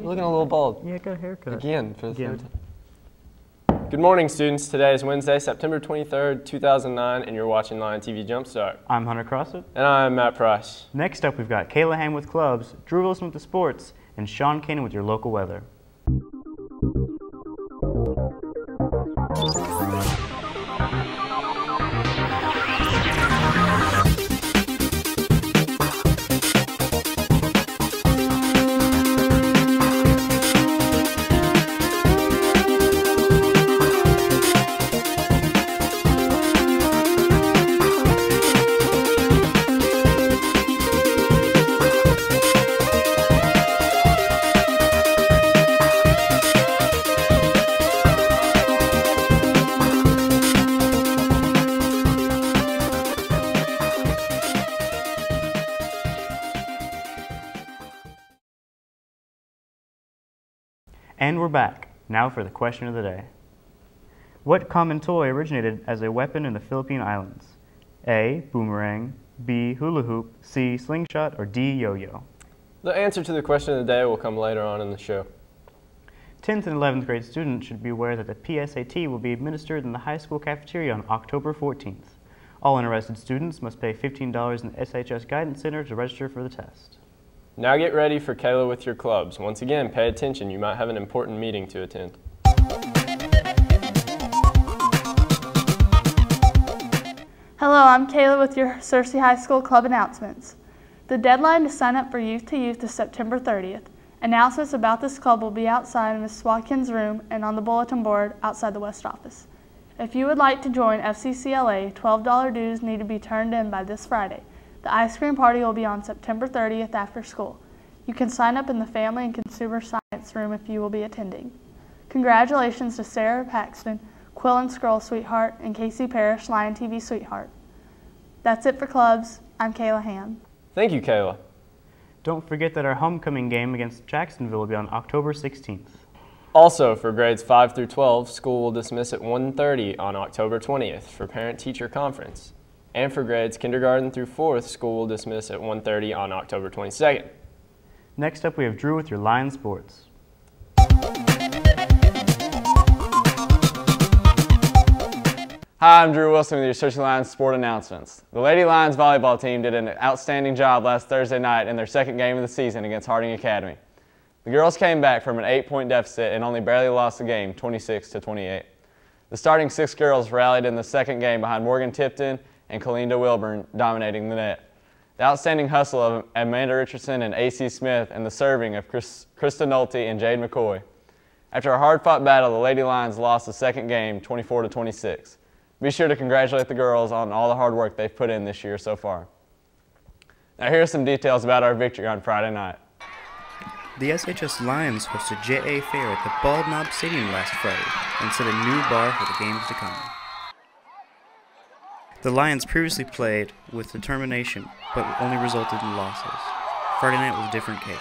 looking a little bald. Yeah, got a haircut. Again, for the third time. Good morning, students. Today is Wednesday, September 23rd, 2009, and you're watching LTV Jumpstart. I'm Hunter Crossett. And I'm Matt Price. Next up, we've got Kayla Ham with clubs, Drew Wilson with the sports, and Sean Cannon with your local weather. And we're back, now for the question of the day. What common toy originated as a weapon in the Philippine Islands? A. Boomerang, B. Hula hoop, C. Slingshot, or D. Yo-yo? The answer to the question of the day will come later on in the show. 10th and 11th grade students should be aware that the PSAT will be administered in the high school cafeteria on October 14th. All interested students must pay $15 in the SHS Guidance Center to register for the test. Now get ready for Kayla with your clubs. Once again, pay attention. You might have an important meeting to attend. Hello, I'm Kayla with your Searcy High School club announcements. The deadline to sign up for Youth to Youth is September 30th. Announcements about this club will be outside in Ms. Watkins' room and on the bulletin board outside the West office. If you would like to join FCCLA, $12 dues need to be turned in by this Friday. The ice cream party will be on September 30th after school. You can sign up in the Family and Consumer Science room if you will be attending. Congratulations to Sarah Paxton, Quill and Scroll Sweetheart, and Casey Parrish, Lion TV Sweetheart. That's it for clubs. I'm Kayla Ham. Thank you, Kayla. Don't forget that our homecoming game against Jacksonville will be on October 16th. Also, for grades 5 through 12, school will dismiss at 1:30 on October 20th for parent-teacher conference. And for grades kindergarten through 4th, school will dismiss at 1:30 on October 22nd. Next up, we have Drew with your Lion Sports. Hi, I'm Drew Wilson with your Searcy Lions sport announcements. The Lady Lions volleyball team did an outstanding job last Thursday night in their second game of the season against Harding Academy. The girls came back from an 8-point deficit and only barely lost the game, 26-28. The starting 6 girls rallied in the second game behind Morgan Tipton and Kalinda Wilburn dominating the net. The outstanding hustle of Amanda Richardson and A.C. Smith and the serving of Krista Nolte and Jade McCoy. After a hard-fought battle, the Lady Lions lost the second game 24-26. Be sure to congratulate the girls on all the hard work they've put in this year so far. Now here are some details about our victory on Friday night. The SHS Lions hosted JA Fair at the Bald Knob Stadium last Friday and set a new bar for the games to come. The Lions previously played with determination, but only resulted in losses. Friday night was a different case.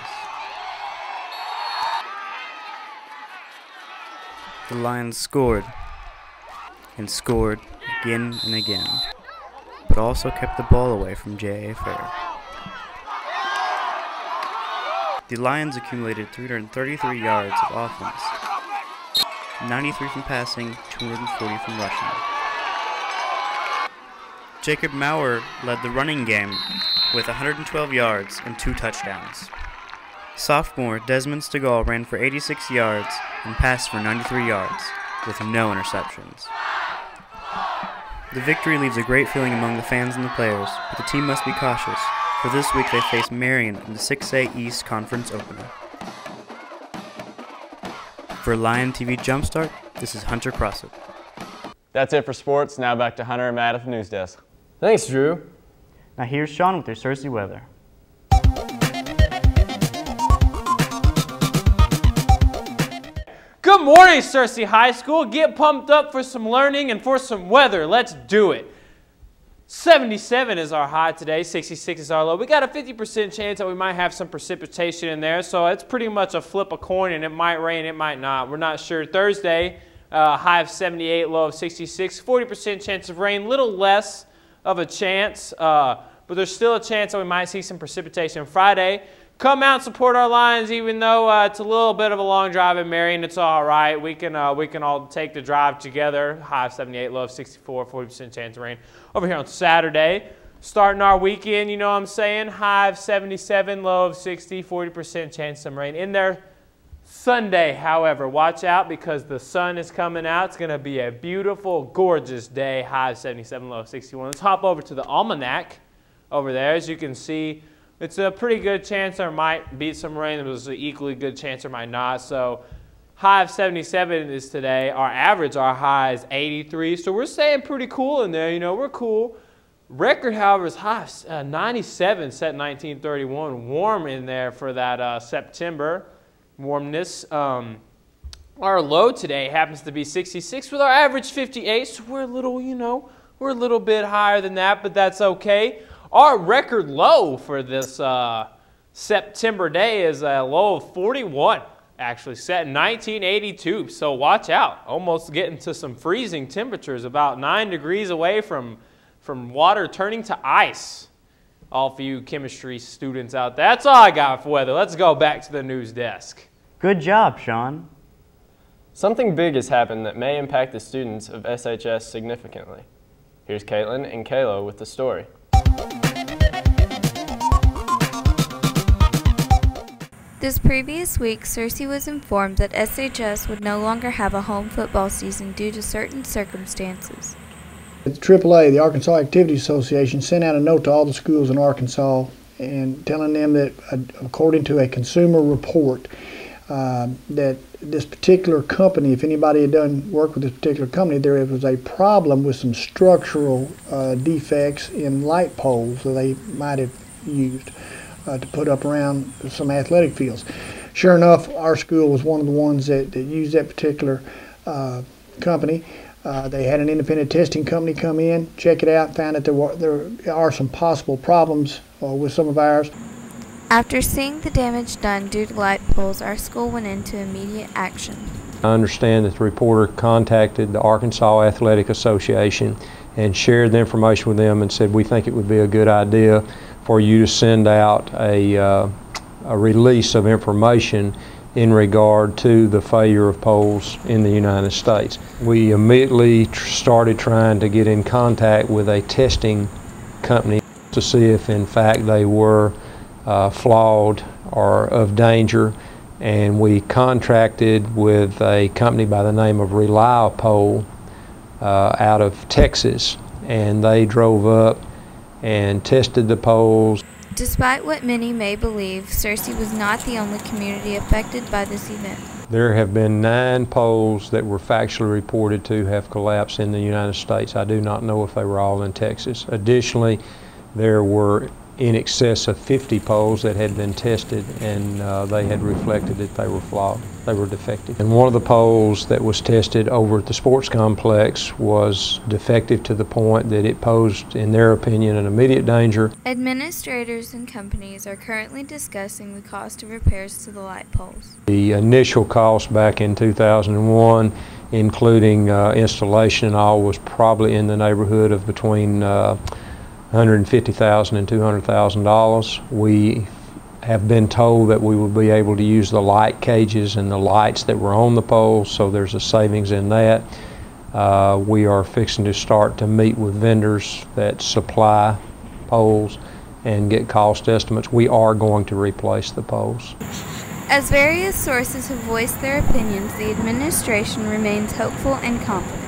The Lions scored, and scored again and again, but also kept the ball away from JA Fair. The Lions accumulated 333 yards of offense, 93 from passing, 240 from rushing. Jacob Maurer led the running game with 112 yards and 2 touchdowns. Sophomore Desmond Stegall ran for 86 yards and passed for 93 yards, with no interceptions. The victory leaves a great feeling among the fans and the players, but the team must be cautious, for this week they face Marion in the 6A East Conference opener. For Lion TV Jumpstart, this is Hunter Crossett. That's it for sports. Now back to Hunter and Matt at the news desk. Thanks, Drew. Now here's Sean with your Searcy weather. Good morning, Searcy High School. Get pumped up for some learning and for some weather. Let's do it. 77 is our high today, 66 is our low. We got a 50% chance that we might have some precipitation in there, so it's pretty much a flip a coin, and it might rain, it might not. We're not sure. Thursday, high of 78, low of 66, 40% chance of rain, little less of a chance, but there's still a chance that we might see some precipitation. Friday, come out and support our Lions, even though it's a little bit of a long drive in Marion. It's all right. We can all take the drive together. High of 78, low of 64, 40% chance of rain. Over here on Saturday, starting our weekend, you know what I'm saying? High of 77, low of 60, 40% chance of some rain. In there Sunday, however, watch out because the sun is coming out. It's going to be a beautiful, gorgeous day. High of 77, low of 61. Let's hop over to the almanac over there. As you can see, it's a pretty good chance there might be some rain. There's an equally good chance there might not. So high of 77 is today. Our average, our high is 83. So we're staying pretty cool in there. You know, we're cool. Record, however, is high 97, set 1931. Warm in there for that September warmness. Our low today happens to be 66 with our average 58. So we're a little, you know, we're a little bit higher than that, but that's okay. Our record low for this September day is a low of 41, actually set in 1982. So watch out. Almost getting to some freezing temperatures, about 9 degrees away from water turning to ice. All for you chemistry students out there. That's all I got for weather. Let's go back to the news desk. Good job, Sean. Something big has happened that may impact the students of SHS significantly. Here's Caitlin and Kayla with the story. This previous week, Cersei was informed that SHS would no longer have a home football season due to certain circumstances. The AAA, the Arkansas Activity Association, sent out a note to all the schools in Arkansas and telling them that, according to a consumer report, that this particular company, if anybody had done work with this particular company, there was a problem with some structural defects in light poles that they might have used to put up around some athletic fields. Sure enough, our school was one of the ones that used that particular company. They had an independent testing company come in, check it out, found that there are some possible problems with some of ours. After seeing the damage done due to light poles, our school went into immediate action. I understand that the reporter contacted the Arkansas Athletic Association and shared the information with them and said, we think it would be a good idea for you to send out a release of information in regard to the failure of poles in the United States. We immediately started trying to get in contact with a testing company to see if in fact they were flawed or of danger, and we contracted with a company by the name of ReliaPole out of Texas, and they drove up and tested the poles. Despite what many may believe, Cersei was not the only community affected by this event. There have been 9 poles that were factually reported to have collapsed in the United States. I do not know if they were all in Texas. Additionally, there were in excess of 50 poles that had been tested, and they had reflected that they were flawed, they were defective. And one of the poles that was tested over at the sports complex was defective to the point that it posed, in their opinion, an immediate danger. Administrators and companies are currently discussing the cost of repairs to the light poles. The initial cost back in 2001, including installation and all, was probably in the neighborhood of between $150,000 and $200,000. We have been told that we will be able to use the light cages and the lights that were on the poles, so there's a savings in that. We are fixing to start to meet with vendors that supply poles and get cost estimates. We are going to replace the poles. As various sources have voiced their opinions, the administration remains hopeful and confident.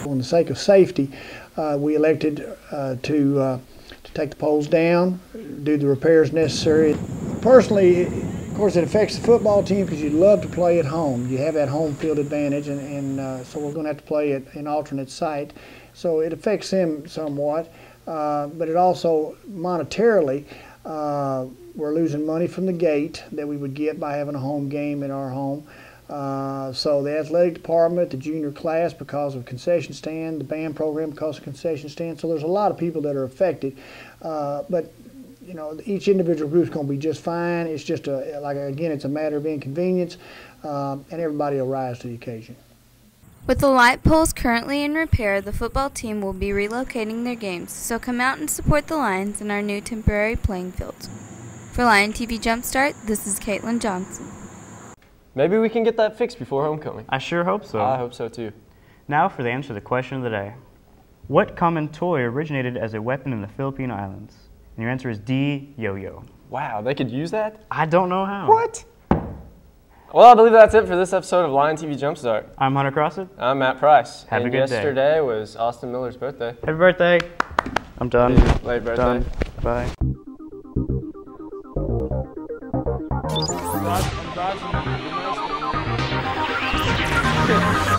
For the sake of safety, we elected to take the poles down, do the repairs necessary. Personally, of course, it affects the football team because you love to play at home. You have that home field advantage, and so we're going to have to play at an alternate site. So it affects them somewhat, but it also monetarily, we're losing money from the gate that we would get by having a home game in our home. So the athletic department, the junior class because of concession stand, the band program because of concession stand. So there's a lot of people that are affected. But you know, each individual group is going to be just fine. It's just again, it's a matter of inconvenience, and everybody will rise to the occasion. With the light poles currently in repair, the football team will be relocating their games. So come out and support the Lions in our new temporary playing fields. For Lion TV Jumpstart, this is Caitlin Johnson. Maybe we can get that fixed before homecoming. I sure hope so. I hope so too. Now for the answer to the question of the day. What common toy originated as a weapon in the Philippine Islands? And your answer is D, yo-yo. Wow, they could use that? I don't know how. What? Well, I believe that's it for this episode of Lion TV Jumpstart. I'm Hunter Crossett. I'm Matt Price. Have a good day. Yesterday was Austin Miller's birthday. Happy birthday. I'm done. Late birthday. Done. Bye. I'm dodging.